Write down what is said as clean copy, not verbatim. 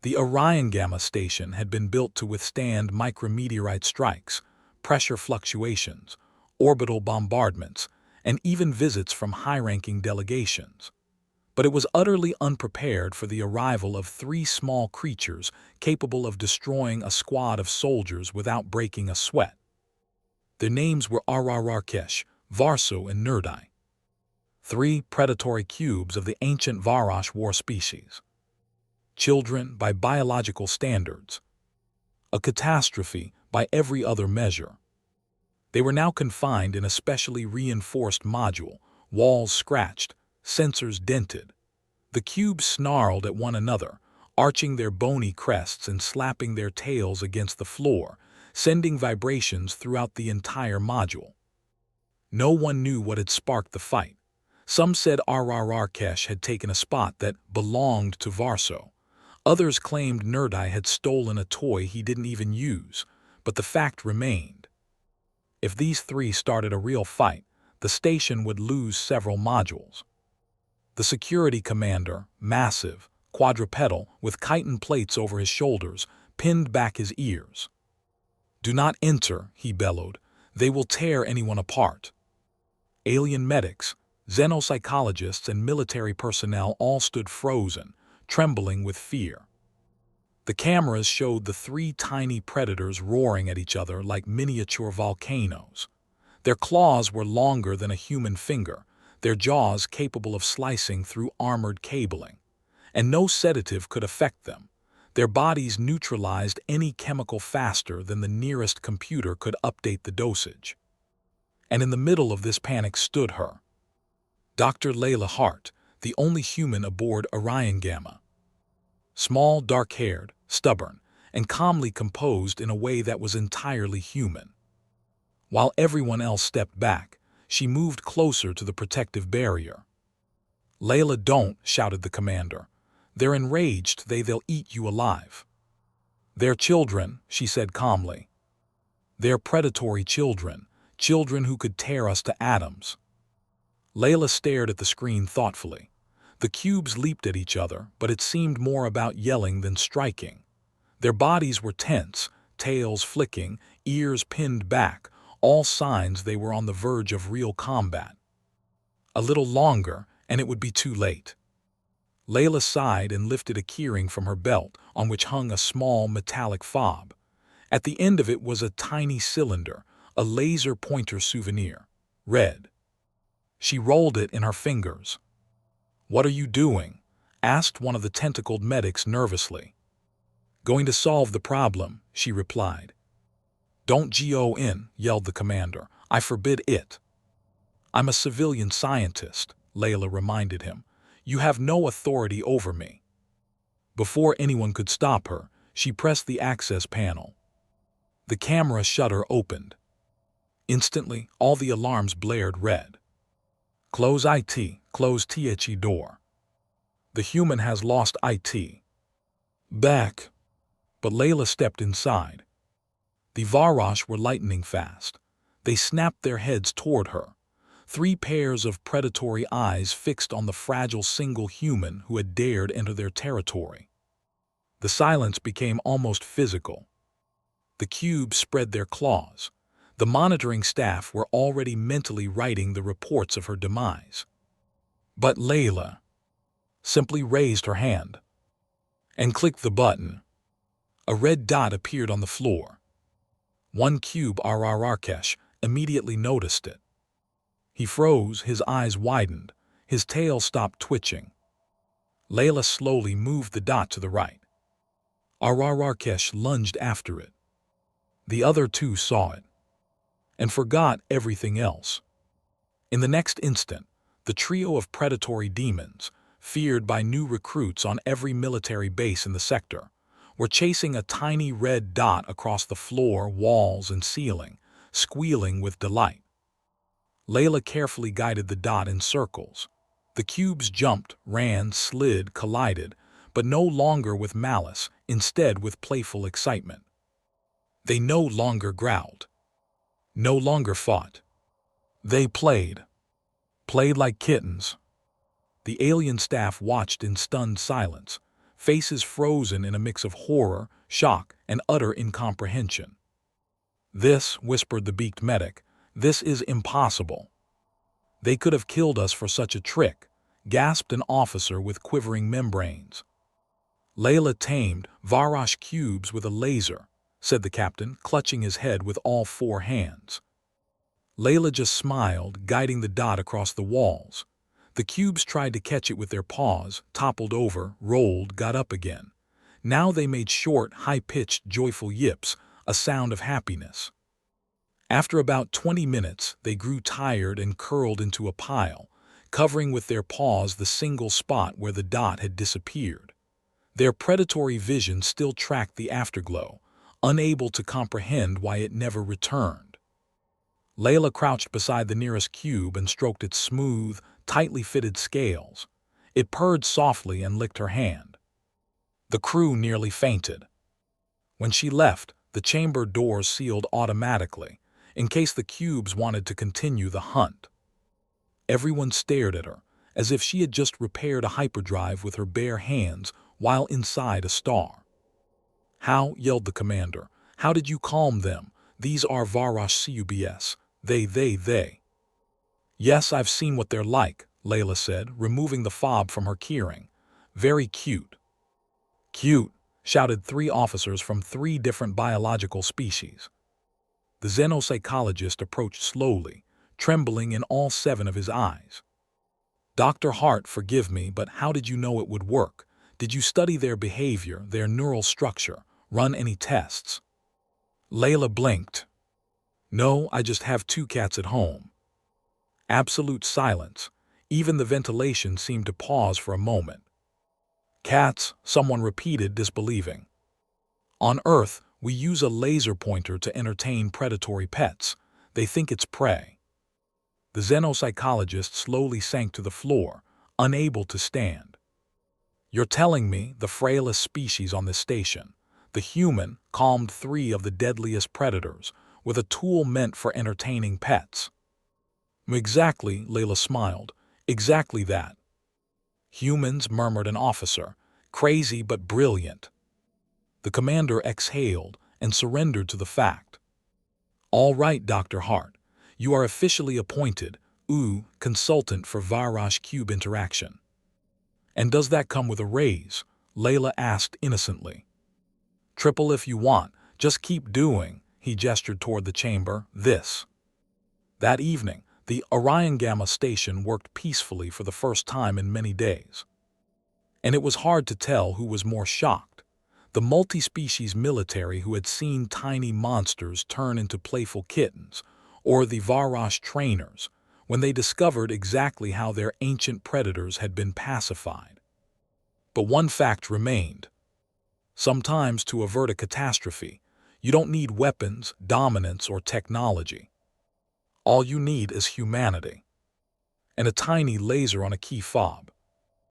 The Orion Gamma Station had been built to withstand micrometeorite strikes, pressure fluctuations, orbital bombardments, and even visits from high-ranking delegations. But it was utterly unprepared for the arrival of three small creatures capable of destroying a squad of soldiers without breaking a sweat. Their names were Arararkesh, Varso, and Nerdai, three predatory cubes of the ancient Varash war species. Children by biological standards. A catastrophe by every other measure. They were now confined in a specially reinforced module, walls scratched, sensors dented. The cubes snarled at one another, arching their bony crests and slapping their tails against the floor, sending vibrations throughout the entire module. No one knew what had sparked the fight. Some said Arararkesh had taken a spot that belonged to Varso. Others claimed Nerdai had stolen a toy he didn't even use, but the fact remained. If these three started a real fight, the station would lose several modules. The security commander, massive, quadrupedal, with chitin plates over his shoulders, pinned back his ears. "Do not enter," he bellowed. "They will tear anyone apart." Alien medics, xenopsychologists, and military personnel all stood frozen, trembling with fear. The cameras showed the three tiny predators roaring at each other like miniature volcanoes. Their claws were longer than a human finger, their jaws capable of slicing through armored cabling. And no sedative could affect them. Their bodies neutralized any chemical faster than the nearest computer could update the dosage. And in the middle of this panic stood her, Dr. Layla Hart, the only human aboard Orion Gamma. Small, dark-haired, stubborn, and calmly composed in a way that was entirely human. While everyone else stepped back, she moved closer to the protective barrier. "Layla, don't," shouted the commander. "They're enraged, they'll eat you alive." "They're children," she said calmly. "They're predatory children, children who could tear us to atoms." Layla stared at the screen thoughtfully. The cubes leaped at each other, but it seemed more about yelling than striking. Their bodies were tense, tails flicking, ears pinned back, all signs they were on the verge of real combat. A little longer, and it would be too late. Layla sighed and lifted a keyring from her belt, on which hung a small metallic fob. At the end of it was a tiny cylinder, a laser pointer souvenir, red. She rolled it in her fingers. "What are you doing?" asked one of the tentacled medics nervously. "Going to solve the problem," she replied. "Don't go in," yelled the commander. "I forbid it." "I'm a civilian scientist," Layla reminded him. "You have no authority over me." Before anyone could stop her, she pressed the access panel. The camera shutter opened. Instantly, all the alarms blared red. "Close IT, close THE door. The human has lost IT. Back." But Layla stepped inside. The Varash were lightning fast. They snapped their heads toward her. Three pairs of predatory eyes fixed on the fragile single human who had dared enter their territory. The silence became almost physical. The cubes spread their claws. The monitoring staff were already mentally writing the reports of her demise. But Layla simply raised her hand and clicked the button. A red dot appeared on the floor. One cube, Arararkesh, immediately noticed it. He froze, his eyes widened, his tail stopped twitching. Layla slowly moved the dot to the right. Arararkesh lunged after it. The other two saw it and forgot everything else. In the next instant, the trio of predatory demons, feared by new recruits on every military base in the sector, were chasing a tiny red dot across the floor, walls, and ceiling, squealing with delight. Layla carefully guided the dot in circles. The cubes jumped, ran, slid, collided, but no longer with malice, instead with playful excitement. They no longer growled, no longer fought. They played like kittens. The alien staff watched in stunned silence, faces frozen in a mix of horror, shock, and utter incomprehension. "This," whispered the beaked medic, "this is impossible." "They could have killed us for such a trick," gasped an officer with quivering membranes. "Layla tamed Varash cubes with a laser," said the captain, clutching his head with all four hands. Layla just smiled, guiding the dot across the walls. The cubes tried to catch it with their paws, toppled over, rolled, got up again. Now they made short, high-pitched, joyful yips, a sound of happiness. After about 20 minutes, they grew tired and curled into a pile, covering with their paws the single spot where the dot had disappeared. Their predatory vision still tracked the afterglow, unable to comprehend why it never returned. Layla crouched beside the nearest cube and stroked its smooth, tightly fitted scales. It purred softly and licked her hand. The crew nearly fainted. When she left, the chamber doors sealed automatically, in case the cubes wanted to continue the hunt. Everyone stared at her, as if she had just repaired a hyperdrive with her bare hands while inside a star. "How?" yelled the commander. "How did you calm them? These are Varash cubes. They. "Yes, I've seen what they're like," Layla said, removing the fob from her keyring. "Very cute." "Cute," shouted 3 officers from 3 different biological species. The xenopsychologist approached slowly, trembling in all 7 of his eyes. "Dr. Hart, forgive me, but how did you know it would work? Did you study their behavior, their neural structure, run any tests?" Layla blinked. "No, I just have 2 cats at home." Absolute silence. Even the ventilation seemed to pause for a moment. "Cats," someone repeated, disbelieving. "On Earth, we use a laser pointer to entertain predatory pets. They think it's prey." The xenopsychologist slowly sank to the floor, unable to stand. "You're telling me the frailest species on this station, the human, calmed 3 of the deadliest predators, with a tool meant for entertaining pets?" "Exactly," Layla smiled. "Exactly that." "Humans," murmured an officer. "Crazy but brilliant." The commander exhaled and surrendered to the fact. "All right, Dr. Hart. You are officially appointed, consultant for Varash cube interaction." "And does that come with a raise?" Layla asked innocently. "Triple if you want. Just keep doing," he gestured toward the chamber, "this." That evening, the Orion Gamma station worked peacefully for the first time in many days. And it was hard to tell who was more shocked: the multi-species military who had seen tiny monsters turn into playful kittens, or the Varash trainers, when they discovered exactly how their ancient predators had been pacified. But one fact remained. Sometimes, to avert a catastrophe, you don't need weapons, dominance, or technology. All you need is humanity. And a tiny laser on a key fob.